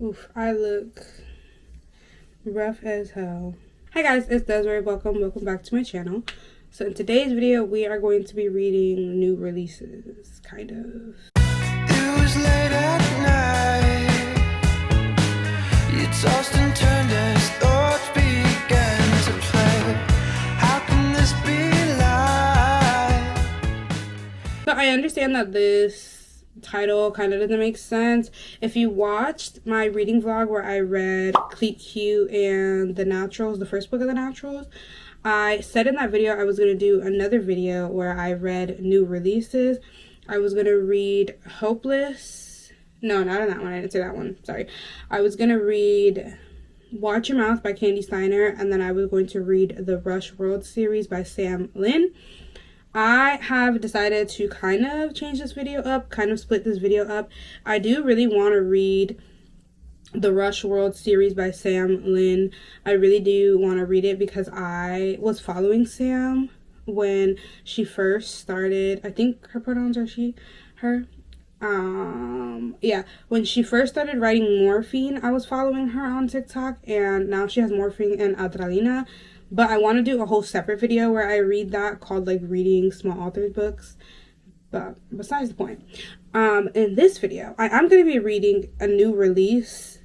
Oof, I look rough as hell. Hi guys, it's Desiree. Welcome back to my channel. So in today's video, we are going to be reading new releases, kind of. It was late at night. You tossed and turned as thoughts began to play. How can this be life? So I understand that this title kind of doesn't make sense. If you watched my reading vlog where I read Cleat Cute and The Naturals, the first book of The Naturals, I said in that video I was going to do another video where I read new releases. I was going to read Hopeless. No, not in that one. I didn't say that one. Sorry. I was going to read Watch Your Mouth by Candy Steiner, and then I was going to read the Rush World series by Sam Lin. I have decided to kind of change this video up, kind of split this video up. I do really want to read the Rush World series by Sam Lin. I really do want to read it because I was following Sam when she first started. I think her pronouns are she, her. Yeah, when she first started writing Morphine, I was following her on TikTok, and now she has Morphine and Adrenalina. But I want to do a whole separate video where I read that, called like reading small authors books. But besides the point, in this video, I'm going to be reading a new release,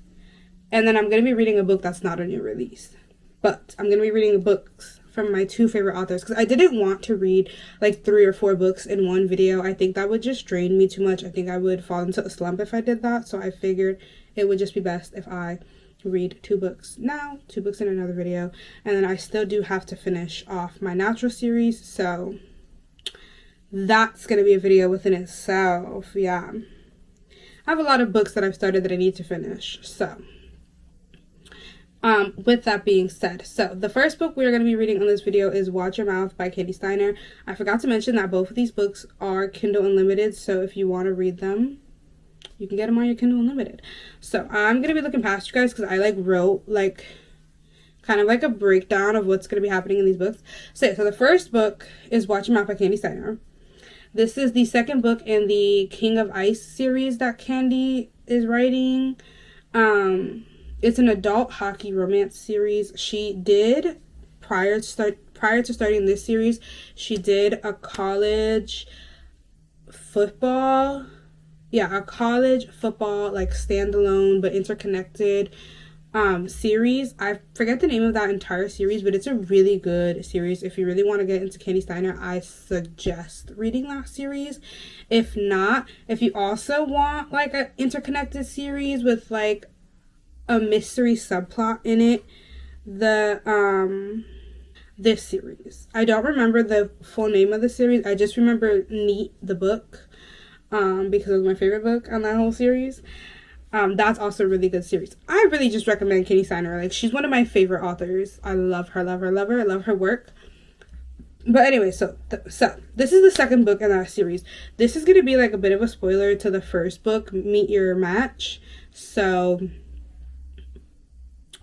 and then I'm going to be reading a book that's not a new release. But I'm going to be reading books from my two favorite authors, because I didn't want to read like 3 or 4 books in one video. I think that would just drain me too much. I think I would fall into a slump if I did that. So I figured it would just be best if I read 2 books now, 2 books in another video, and then I still do have to finish off my natural series, so that's gonna be a video within itself. Yeah, I have a lot of books that I've started that I need to finish. So with that being said, so the first book we're going to be reading on this video is Watch Your Mouth by Candy Steiner. I forgot to mention that both of these books are Kindle Unlimited, so if you want to read them, you can get them on your Kindle Unlimited. So I'm going to be looking past you guys because I wrote kind of like a breakdown of what's going to be happening in these books. So the first book is Watch Your Mouth by Candy Steiner. This is the second book in the King of Ice series that Candy is writing. It's an adult hockey romance series. She did, prior to starting this series, she did a college football like standalone but interconnected series. I forget the name of that entire series, but it's a really good series. If you really want to get into Candy Steiner, I suggest reading that series. If not, if you also want like an interconnected series with like a mystery subplot in it, this series, I don't remember the full name of the series. I just remember Neat the book, because it was my favorite book on that whole series. That's also a really good series. I really just recommend Candy Steiner. Like, she's one of my favorite authors. I love her. I love her work. But anyway, so this is the second book in that series. This is going to be like a bit of a spoiler to the first book, Meet Your Match. So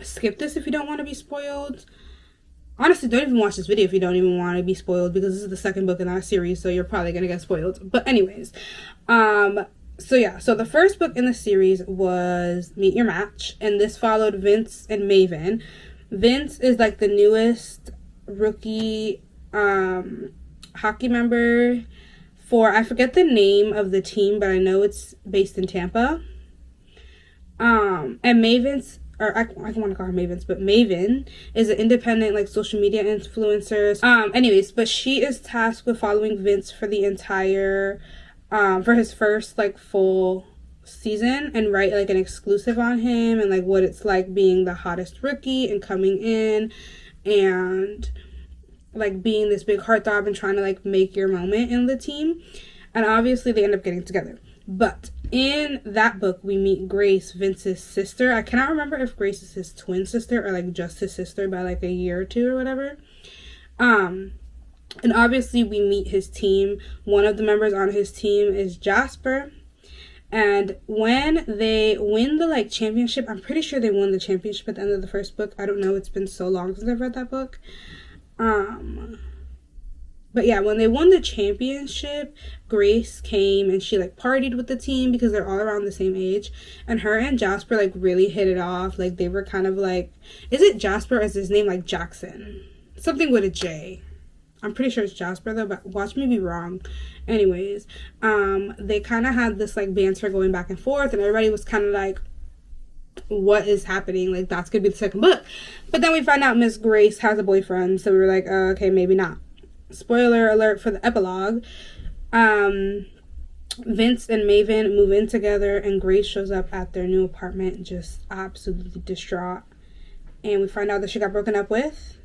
skip this if you don't want to be spoiled. Honestly, don't even watch this video if you don't even want to be spoiled, because this is the second book in that series, so you're probably going to get spoiled. But anyways, so the first book in the series was Meet Your Match, and this followed Vince and Maven. Vince is like the newest rookie hockey member for, I forget the name of the team, but I know it's based in Tampa. And Maven's, or I want to call her Mavens, but Maven is an independent like social media influencer. Anyways, but she is tasked with following Vince for the entire for his first like full season, and write like an exclusive on him and like what it's like being the hottest rookie and coming in and like being this big heartthrob and trying to like make your moment in the team. And obviously they end up getting together. But in that book, we meet Grace, Vince's sister. I cannot remember if Grace is his twin sister or like just his sister by like a year or 2 or whatever. And obviously we meet his team. One of the members on his team is Jasper. And when they win the like championship, I'm pretty sure they won the championship at the end of the first book. I don't know. It's been so long since I've read that book. But yeah, when they won the championship, Grace came and she like partied with the team because they're all around the same age. And her and Jasper like really hit it off. Like they were kind of like, is it Jasper or is his name like Jackson? Something with a J. I'm pretty sure it's Jasper though, but watch me be wrong. Anyways, they kind of had this like banter going back and forth, and everybody was kind of like, what is happening? Like that's gonna be the second book. But then we find out Miss Grace has a boyfriend, so we were like, okay, maybe not. Spoiler alert for the epilogue. Vince and Maven move in together, and Grace shows up at their new apartment just absolutely distraught. And we find out that she got broken up with,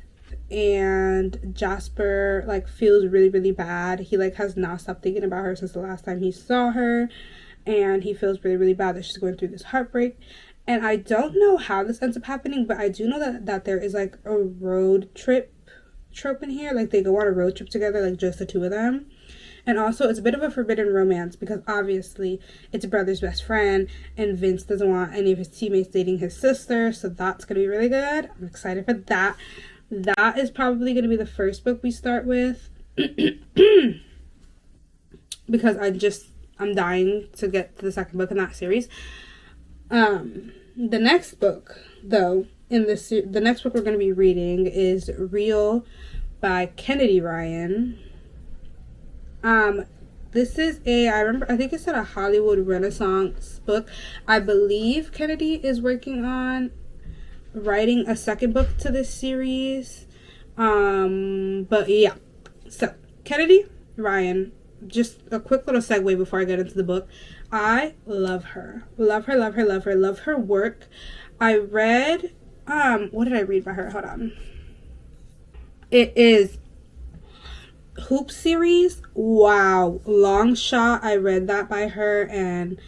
and Jasper like feels really, really bad. He like has not stopped thinking about her since the last time he saw her, and he feels really, really bad that she's going through this heartbreak. And I don't know how this ends up happening, but I do know that there is like a road trip trope in here. Like they go on a road trip together, like just the two of them. And also it's a bit of a forbidden romance because obviously it's a brother's best friend, and Vince doesn't want any of his teammates dating his sister, so that's gonna be really good. I'm excited for that. That is probably gonna be the first book we start with because I'm dying to get to the second book in that series. The next book though the next book we're going to be reading is Real by Kennedy Ryan. This is I think it's a Hollywood Renaissance book. I believe Kennedy is working on writing a second book to this series. But yeah. So, Kennedy Ryan, just a quick little segue before I get into the book. I love her. Love her, love her, love her. Love her work. I read what did I read by her? Hold on. It is Hoop series. Wow. Long Shot. I read that by her, and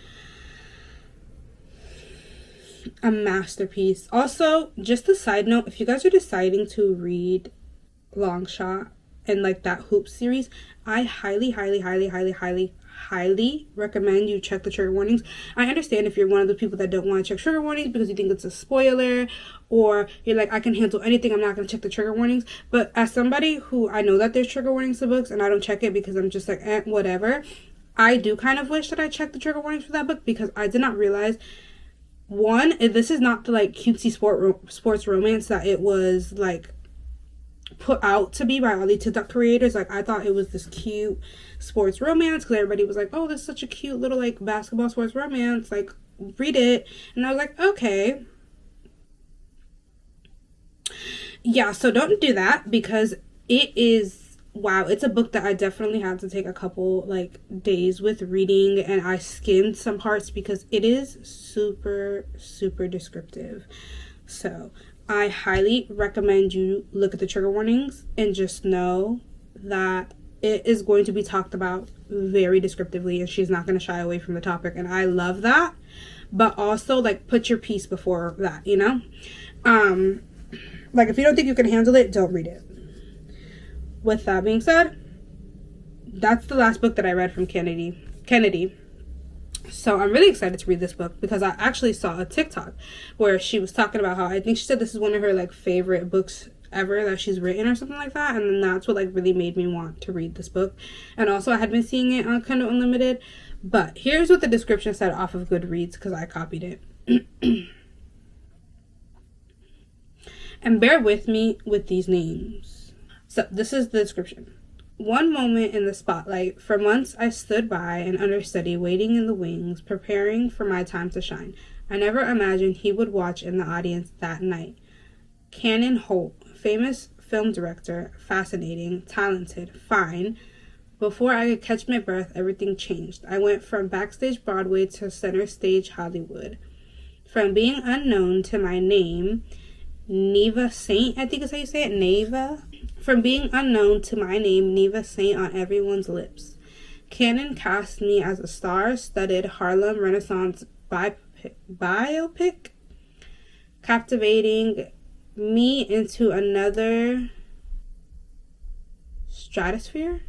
a masterpiece. Also, just a side note, if you guys are deciding to read Long Shot and like that Hoop series, I highly recommend you check the trigger warnings. I understand if you're one of the people that don't want to check trigger warnings because you think it's a spoiler, or you're like, I can handle anything, I'm not going to check the trigger warnings. But as somebody who, I know that there's trigger warnings to books and I don't check it because I'm just like, whatever, I do kind of wish that I checked the trigger warnings for that book because I did not realize, one, this is not the like cutesy sports romance that it was like put out to be by all these TikTok creators. Like I thought it was this cute sports romance because everybody was like, oh, this is such a cute little like basketball sports romance, like read it. And I was like, okay, yeah, so don't do that because it is, wow, it's a book that I definitely had to take a couple like days with reading, and I skimmed some parts because it is super descriptive. So I highly recommend you look at the trigger warnings and just know that it is going to be talked about very descriptively, and she's not going to shy away from the topic, and I love that. But also like put your piece before that, you know. Like if you don't think you can handle it, don't read it. With that being said, that's the last book that I read from Kennedy. So I'm really excited to read this book because I actually saw a TikTok where she was talking about how, I think she said this is one of her like favorite books ever that she's written or something like that, and then that's what like really made me want to read this book. And also I had been seeing it on Kindle Unlimited, but here's what the description said off of Goodreads because I copied it. And bear with me with these names. So this is the description. One moment in the spotlight. For months I stood by, an understudy waiting in the wings, preparing for my time to shine. I never imagined he would watch in the audience that night. Cannon Holt, famous film director, fascinating, talented, fine. Before I could catch my breath, everything changed. I went from backstage Broadway to center stage Hollywood. From being unknown to my name, Neva Saint, I think is how you say it, Neva. From being unknown to my name, Neva Saint, on everyone's lips. Cannon cast me as a star-studded Harlem Renaissance biopic, captivating me into another stratosphere,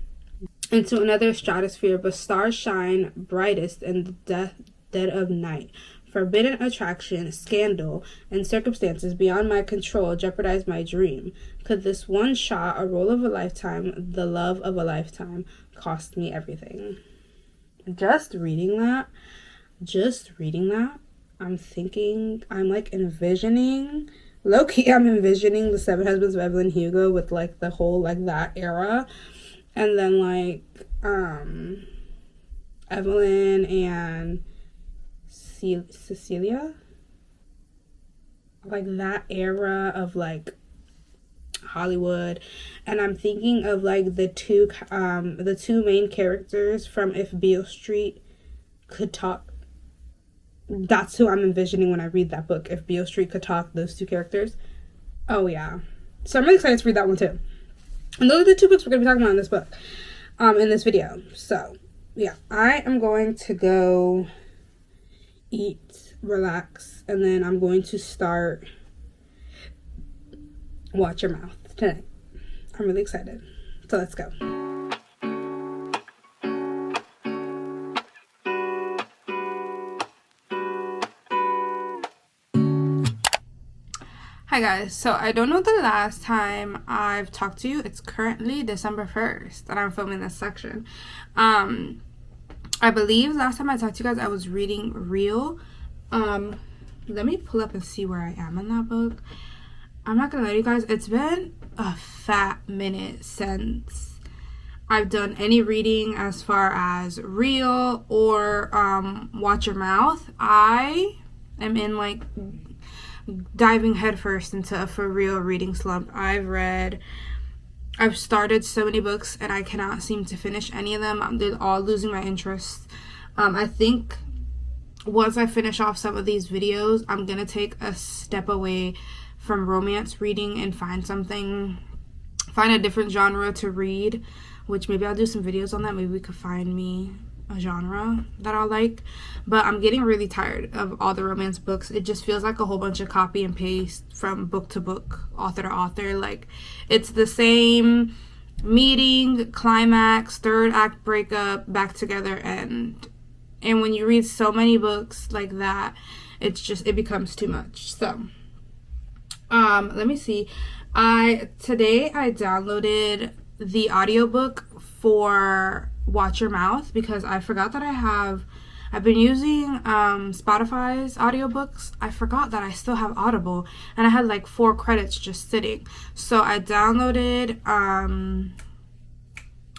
but stars shine brightest in the dead of night. forbidden attraction, scandal, and circumstances beyond my control jeopardized my dream. Could this one shot, a role of a lifetime, the love of a lifetime, cost me everything? Just reading that, I'm thinking, I'm like envisioning, low-key, I'm envisioning the Seven Husbands of Evelyn Hugo with like the whole like that era. And then like Evelyn and Cecilia, like that era of like Hollywood. And I'm thinking of like the two main characters from If Beale Street Could Talk. That's who I'm envisioning when I read that book. If Beale Street Could Talk, those two characters. Oh yeah, so I'm really excited to read that one too. And those are the two books we're gonna be talking about in this book, in this video. So yeah, I am going to go eat, relax, and then I'm going to start Watch Your Mouth tonight. I'm really excited. So let's go. Hi guys, so I don't know the last time I've talked to you. It's currently December 1st and I'm filming this section. I believe last time I talked to you guys I was reading Real. Let me pull up and see where I am in that book. I'm not gonna lie to you guys, it's been a fat minute since I've done any reading as far as Real or Watch Your Mouth. I am in like diving headfirst into a for real reading slump. I've started so many books and I cannot seem to finish any of them. They're all losing my interest. I think once I finish off some of these videos, I'm gonna take a step away from romance reading and find a different genre to read, which maybe I'll do some videos on that. Maybe we could find me a genre that I like. But I'm getting really tired of all the romance books. It just feels like a whole bunch of copy and paste from book to book, author to author. Like it's the same meeting, climax, third act breakup, back together, end. And when you read so many books like that, it becomes too much. So let me see. Today I downloaded the audiobook for Watch Your Mouth because I forgot that I've been using Spotify's audiobooks. I forgot that I still have Audible and I had like 4 credits just sitting. So I downloaded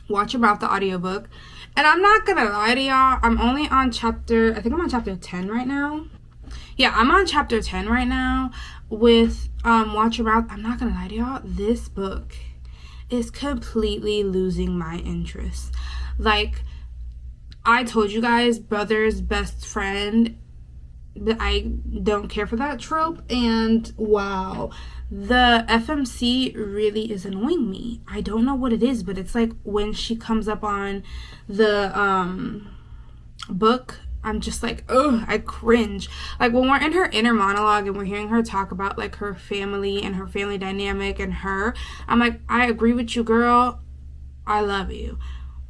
Watch Your Mouth, the audiobook. And I'm not gonna lie to y'all, I'm only on chapter 10 right now. Yeah, I'm on chapter 10 right now with Watch Your Mouth. I'm not gonna lie to y'all, this book is completely losing my interest. Like I told you guys, brother's best friend, I don't care for that trope, and wow, the FMC really is annoying me. I don't know what it is, but it's like when she comes up on the book, I'm just like, ugh, I cringe. Like when we're in her inner monologue and we're hearing her talk about like her family and her family dynamic and her, I'm like, I agree with you, girl. I love you.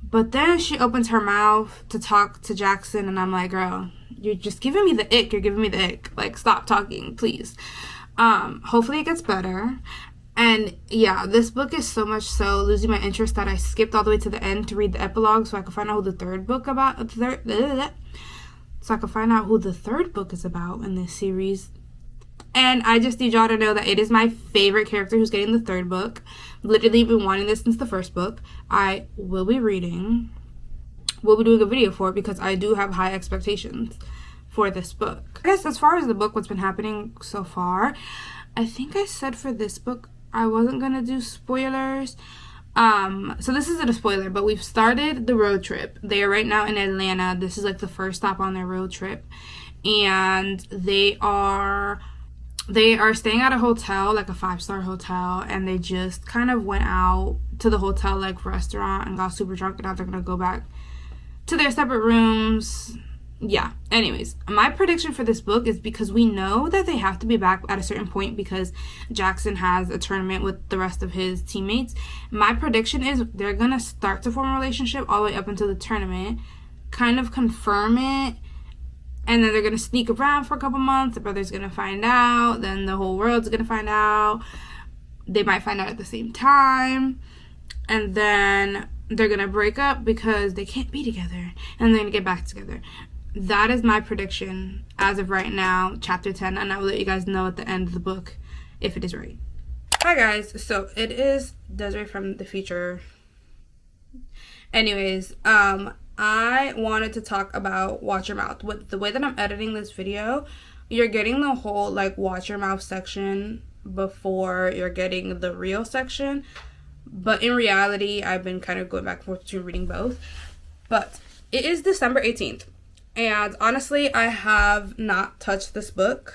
But then she opens her mouth to talk to Jackson and I'm like, girl, you're just giving me the ick. You're giving me the ick. Like, stop talking, please. Hopefully it gets better. And yeah, this book is so much so losing my interest that I skipped all the way to the end to read the epilogue so I could find out who the third book is about in this series. And I just need y'all to know that it is my favorite character who's getting the third book. Literally been wanting this since the first book. I will be reading. We'll be doing a video for it because I do have high expectations for this book. I guess as far as the book, what's been happening so far, I think I said for this book I wasn't gonna do spoilers. So this isn't a spoiler, but we've started the road trip. They are right now in Atlanta. This is like the first stop on their road trip. And they are staying at a hotel, like a 5-star hotel, and they just kind of went out to the hotel like restaurant and got super drunk, and now they're gonna go back to their separate rooms. Yeah, anyways, my prediction for this book is because we know that they have to be back at a certain point because Jackson has a tournament with the rest of his teammates. My prediction is they're gonna start to form a relationship all the way up until the tournament, kind of confirm it, and then they're gonna sneak around for a couple months. The brother's gonna find out, then the whole world's gonna find out. They might find out at the same time, and then they're gonna break up because they can't be together, and they're gonna get back together. That is my prediction as of right now, chapter 10, and I will let you guys know at the end of the book if it is right. Hi guys, so it is Desiree from the future. Anyways, I wanted to talk about Watch Your Mouth. With the way that I'm editing this video, you're getting the whole like Watch Your Mouth section before you're getting the real section. But in reality, I've been kind of going back and forth between reading both. But it is December 18th. And honestly, I have not touched this book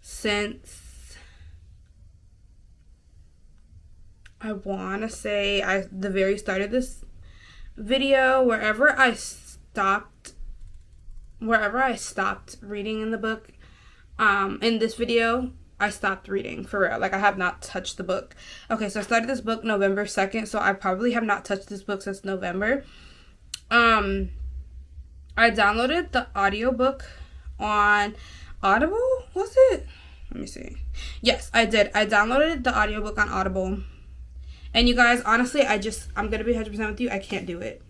since, I want to say, the very start of this video. Wherever I stopped reading in the book, in this video, I stopped reading, for real. Like, I have not touched the book. Okay, so I started this book November 2nd, so I probably have not touched this book since November. I downloaded the audiobook on Audible, was it? Let me see. Yes, I did. I downloaded the audiobook on Audible. And you guys, honestly, I'm going to be 100% with you. I can't do it.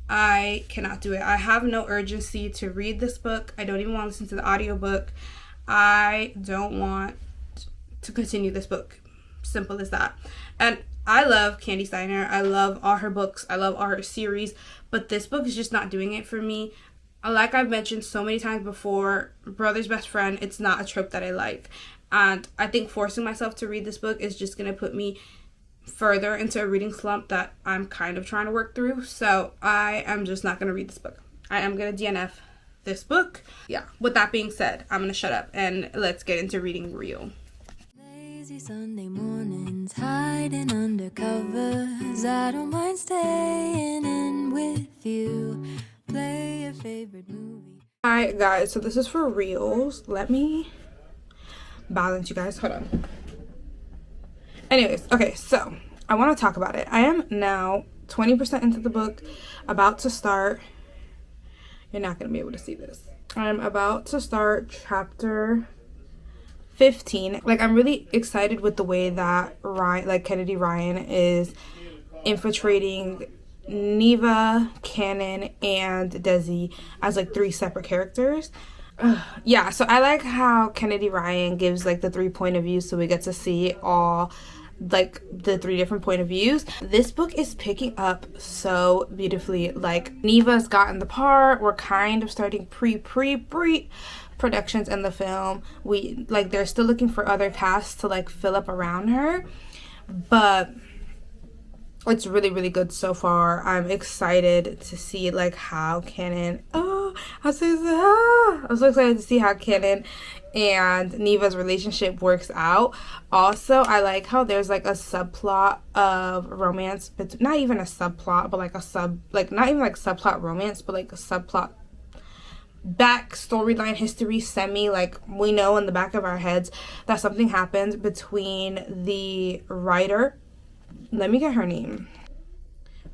I cannot do it. I have no urgency to read this book. I don't even want to listen to the audiobook. I don't want to continue this book. Simple as that. And I love Candy Steiner. I love all her books. I love all her series. But this book is just not doing it for me. Like I've mentioned so many times before, Brother's Best Friend, it's not a trope that I like. And I think forcing myself to read this book is just going to put me further into a reading slump that I'm kind of trying to work through. So I am just not going to read this book. I am going to DNF this book. Yeah, with that being said, I'm going to shut up and let's get into reading Real. Lazy Sunday mornings, hiding under covers. I don't mind staying in with you. Play your favorite movie. Alright guys, so this is for Reels. Let me balance you guys. Hold on. Anyways, okay, so I want to talk about it. I am now 20% into the book, about to start. You're not going to be able to see this. I'm about to start chapter 15. Like, I'm really excited with the way that Kennedy Ryan is infiltrating Neva, Cannon, and Desi as like 3 separate characters. Yeah, so I like how Kennedy Ryan gives like the 3 point of views, so we get to see all like the 3 different point of views. This book is picking up so beautifully. Like, Neva's gotten the part. We're kind of starting pre productions in the film. They're still looking for other casts to like fill up around her, but it's really, really good so far. I'm excited to see like how Cannon, I'm so excited to see how Cannon and Neva's relationship works out. Also, I like how there's like a subplot of romance, but not even a subplot, but like not even like subplot romance, but like a subplot back storyline history like we know in the back of our heads that something happened between the writer, let me get her name,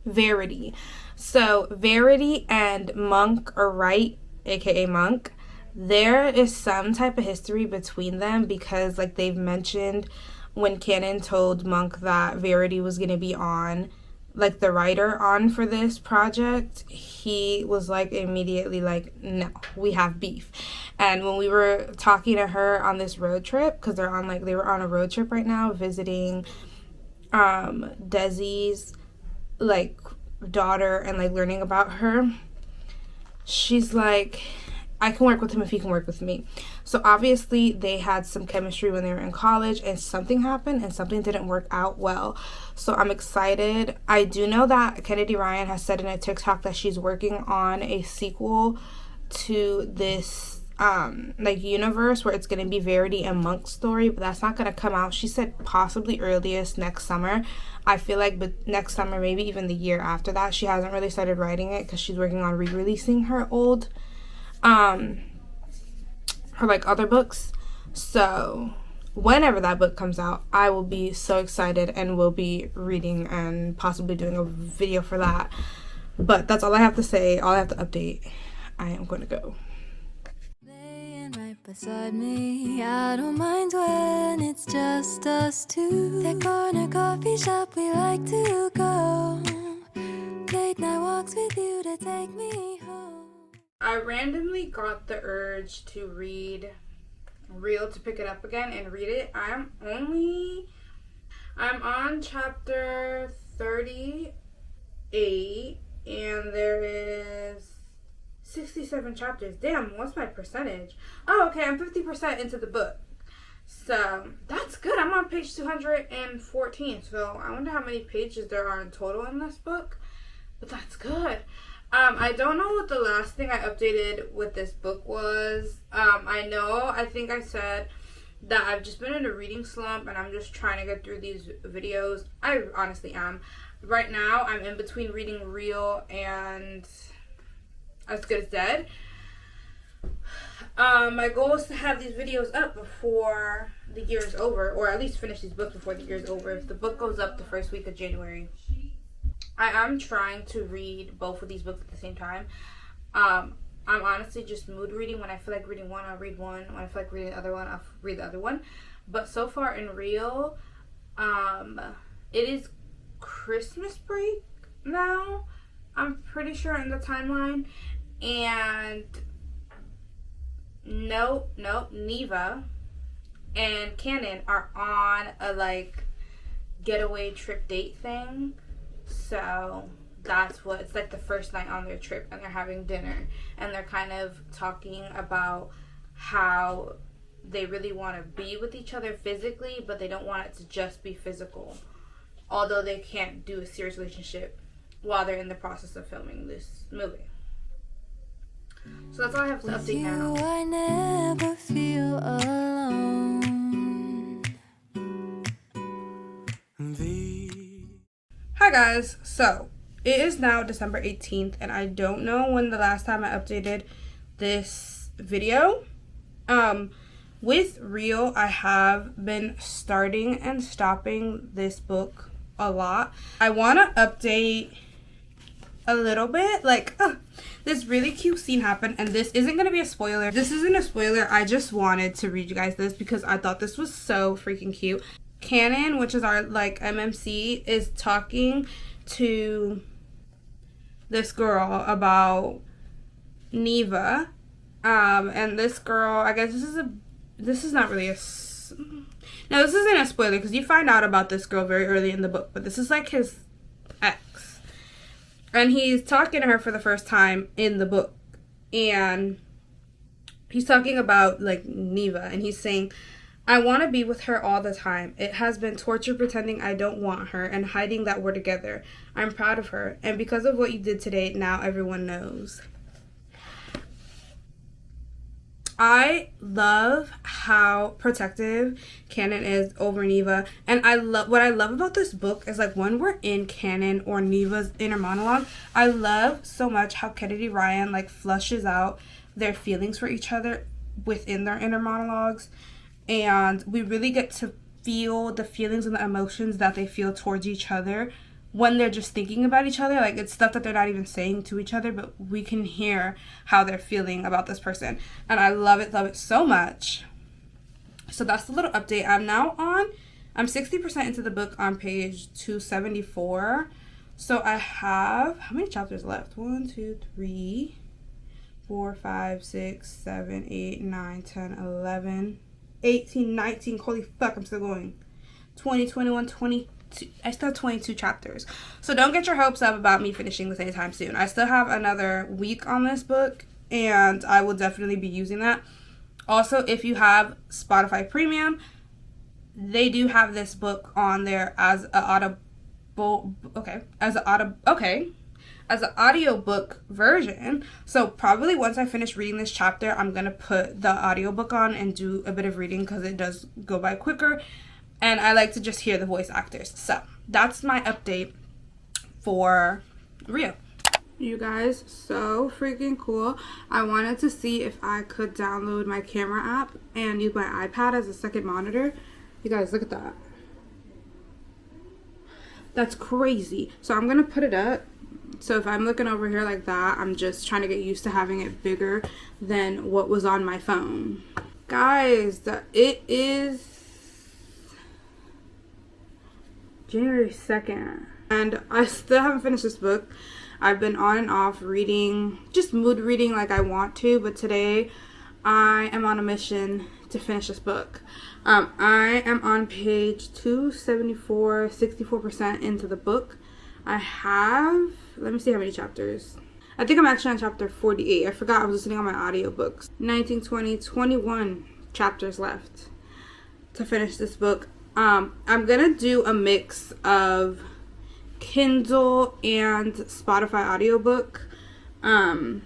Verity. So Verity and Monk, or Wright, aka Monk, there is some type of history between them, because like they've mentioned when Cannon told Monk that Verity was going to be on, like the writer on for this project, he was like immediately like, no, we have beef. And when we were talking to her on this road trip, because they were on a road trip right now visiting Desi's like daughter and like learning about her, she's like, I can work with him if he can work with me. So obviously they had some chemistry when they were in college, and something happened and something didn't work out well. So I'm excited. I do know that Kennedy Ryan has said in a TikTok that she's working on a sequel to this universe where it's going to be Verity and Monk's story, but that's not going to come out. She said possibly earliest next summer. I feel like but next summer, maybe even the year after that. She hasn't really started writing it because she's working on re-releasing her old her like other books. So whenever that book comes out, I will be so excited and will be reading and possibly doing a video for that. But that's all I have to say, all I have to update. I am going to go. beside me. I don't mind when it's just us two. That corner coffee shop we like to go. Late night walks with you to take me home. I randomly got the urge to read Real, to pick it up again and read it. I'm on chapter 38 and there is 67 chapters. Damn, what's my percentage? Oh, okay, I'm 50% into the book. So, that's good. I'm on page 214. So, I wonder how many pages there are in total in this book. But that's good. I don't know what the last thing I updated with this book was. I think I said that I've just been in a reading slump and I'm just trying to get through these videos. I honestly am. Right now, I'm in between reading Real and As Good as Dead. My goal is to have these videos up before the year is over, or at least finish these books before the year is over. If the book goes up the first week of January, I am trying to read both of these books at the same time. I'm honestly just mood reading. When I feel like reading one, I'll read one. When I feel like reading the other one, I'll read the other one. But so far in Real, it is Christmas break now. I'm pretty sure in the timeline. And Neva and Canon are on a getaway trip date thing. So that's what it's like, the first night on their trip, and they're having dinner and they're kind of talking about how they really want to be with each other physically, but they don't want it to just be physical, although they can't do a serious relationship while they're in the process of filming this movie. So that's all I have to update now. I never feel alone. Hi guys, so it is now December 18th and I don't know when the last time I updated this video. With Real, I have been starting and stopping this book a lot. I want to update a little bit, this really cute scene happened, and this isn't going to be a spoiler. This isn't a spoiler. I just wanted to read you guys this because I thought this was so freaking cute. Canon, which is our MMC, is talking to this girl about Neva, and this girl, I guess this is not really no, this isn't a spoiler because you find out about this girl very early in the book, but this is his ex, and he's talking to her for the first time in the book, and he's talking about Neva, and he's saying, I want to be with her all the time. It has been torture pretending I don't want her and hiding that we're together. I'm proud of her. And because of what you did today, now everyone knows. I love how protective Canon is over Neva. And what I love about this book is when we're in Canon or Neva's inner monologue, I love so much how Kennedy Ryan flushes out their feelings for each other within their inner monologues. And we really get to feel the feelings and the emotions that they feel towards each other when they're just thinking about each other. It's stuff that they're not even saying to each other, but we can hear how they're feeling about this person. And I love it so much. So that's the little update. I'm 60% into the book on page 274. So I have, how many chapters left? 1, 2, 3, 4, 5, 6, 7, 8, 9, 10, 11... 18, 19, holy fuck, I'm still going. 20, 21, 22, I still have 22 chapters. So don't get your hopes up about me finishing this anytime soon. I still have another week on this book, and I will definitely be using that. Also, if you have Spotify Premium, they do have this book on there as an audiobook version. So probably once I finish reading this chapter, I'm gonna put the audiobook on and do a bit of reading because it does go by quicker, and I like to just hear the voice actors. So that's my update for Real. You guys, so freaking cool. I wanted to see if I could download my camera app and use my iPad as a second monitor. You guys, look at that. That's crazy. So I'm gonna put it up. So if I'm looking over here like that, I'm just trying to get used to having it bigger than what was on my phone. Guys, it is January 2nd, and I still haven't finished this book. I've been on and off reading, just mood reading like I want to, but today I am on a mission to finish this book. I am on page 274, 64% into the book. I have, let me see how many chapters. I think I'm actually on chapter 48. I forgot I was listening on my audiobooks. 19, 20, 21 chapters left to finish this book. I'm gonna do a mix of Kindle and Spotify audiobook. I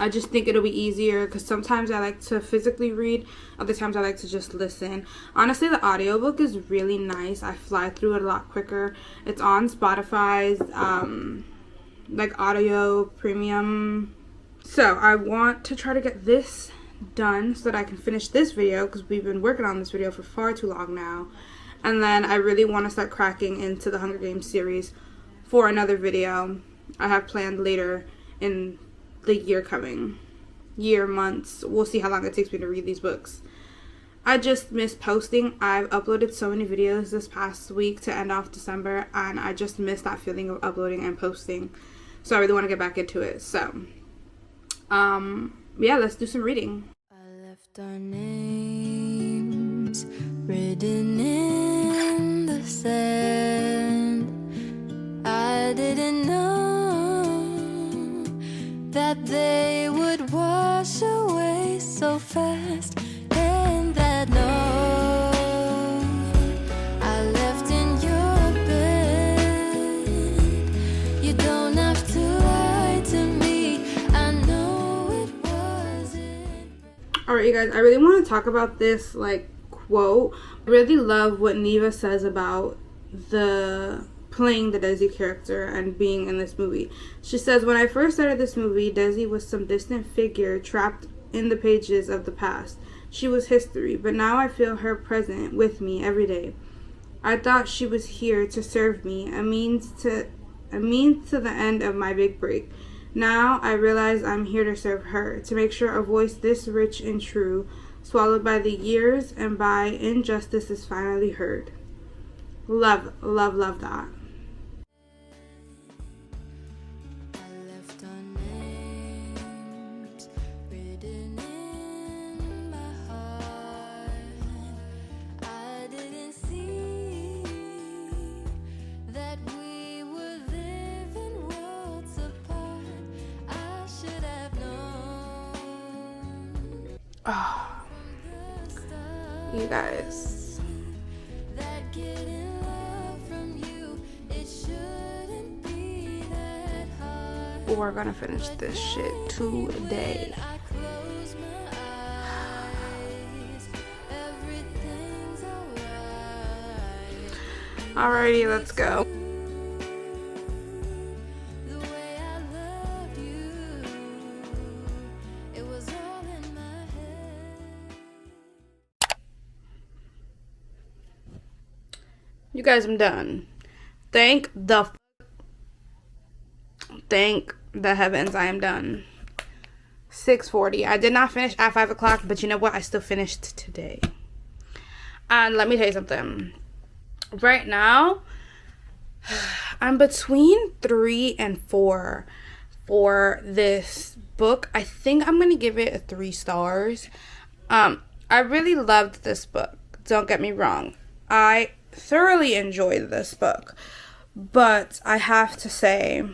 just think it'll be easier because sometimes I like to physically read, other times I like to just listen. Honestly, the audiobook is really nice. I fly through it a lot quicker. It's on Spotify's like audio premium. So I want to try to get this done so that I can finish this video because we've been working on this video for far too long now. And then I really want to start cracking into the Hunger Games series for another video I have planned later in the year, months. We'll see how long it takes me to read these books. I just miss posting. I've uploaded so many videos this past week to end off December, and I just miss that feeling of uploading and posting. So I really want to get back into it. So, yeah, let's do some reading. I left our names written in the sand. I didn't know that they would wash away so fast, and that note I left in your bed. You don't have to lie to me. I know it wasn't. Alright, you guys, I really want to talk about this like quote. I really love what Neva says about playing the Desi character and being in this movie. She says, "When I first started this movie, Desi was some distant figure trapped in the pages of the past. She was history, but now I feel her present with me every day. I thought she was here to serve me, a means to the end of my big break. Now I realize I'm here to serve her, to make sure a voice this rich and true, swallowed by the years and by injustice, is finally heard." Love, love, love that. I left our names written in my heart. I didn't see that we were living worlds apart. I should have known. Oh, you guys. That getting love from you, it shouldn't be that hard. We're gonna finish this shit today. I close my eyes, everything's alright. Alrighty, let's go. The way I loved you, it was all in my head. You guys, I'm done. Thank the heavens I am done. 6:40. I did not finish at 5 o'clock, but you know what? I still finished today. And let me tell you something. Right now, I'm between 3 and 4 for this book. I think I'm going to give it a 3 stars. I really loved this book. Don't get me wrong. I thoroughly enjoyed this book, but I have to say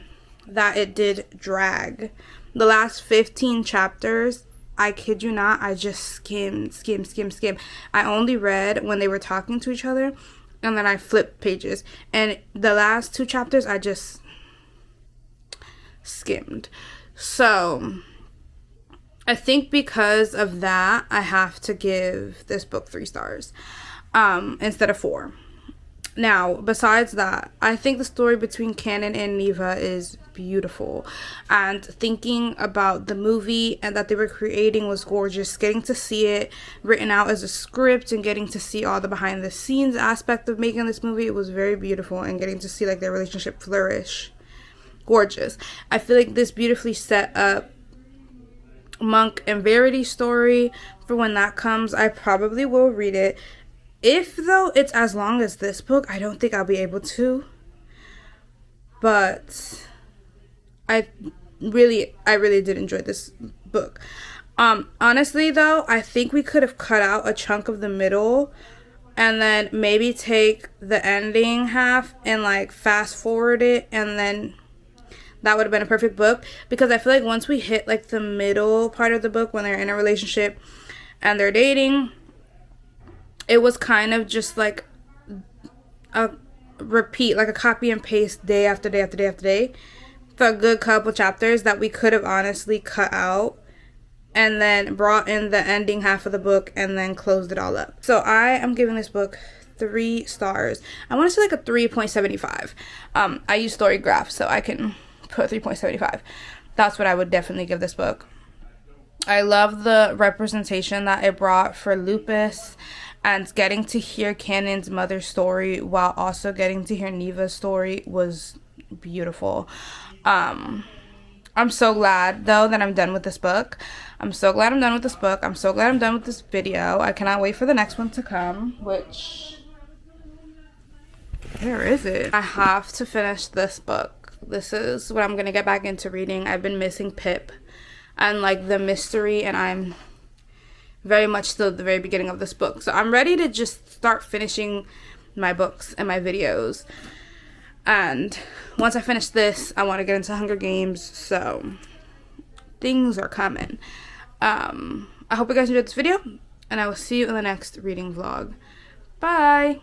that it did drag. The last 15 chapters, I kid you not, I just skimmed. I only read when they were talking to each other, and then I flipped pages. And the last 2 chapters, I just skimmed. So I think because of that, I have to give this book 3 stars instead of 4. Now, besides that, I think the story between Kanan and Neva is beautiful. And thinking about the movie and that they were creating was gorgeous. Getting to see it written out as a script and getting to see all the behind the scenes aspect of making this movie, it was very beautiful. And getting to see like their relationship flourish. Gorgeous. I feel like this beautifully set up Monk and Verity story for when that comes. I probably will read it. If though it's as long as this book, I don't think I'll be able to. But I really did enjoy this book. Honestly though, I think we could have cut out a chunk of the middle and then maybe take the ending half and like fast forward it, and then that would have been a perfect book, because I feel like once we hit like the middle part of the book when they're in a relationship and they're dating, it was kind of just like a repeat, like a copy and paste day after day after day after day for a good couple chapters that we could have honestly cut out and then brought in the ending half of the book and then closed it all up. So I am giving this book 3 stars. I want to say like a 3.75. I use Storygraph, so I can put 3.75. That's what I would definitely give this book. I love the representation that it brought for lupus, and getting to hear Cannon's mother's story while also getting to hear Neva's story was beautiful. I'm so glad though that I'm done with this book. I'm so glad I'm done with this book. I'm so glad I'm done with this video. I cannot wait for the next one to come, which, where is it? I have to finish this book. This is what I'm gonna get back into reading. I've been missing Pip and like the mystery, and I'm very much still at the very beginning of this book. So I'm ready to just start finishing my books and my videos. And once I finish this, I want to get into Hunger Games. So things are coming. I hope you guys enjoyed this video, and I will see you in the next reading vlog. Bye.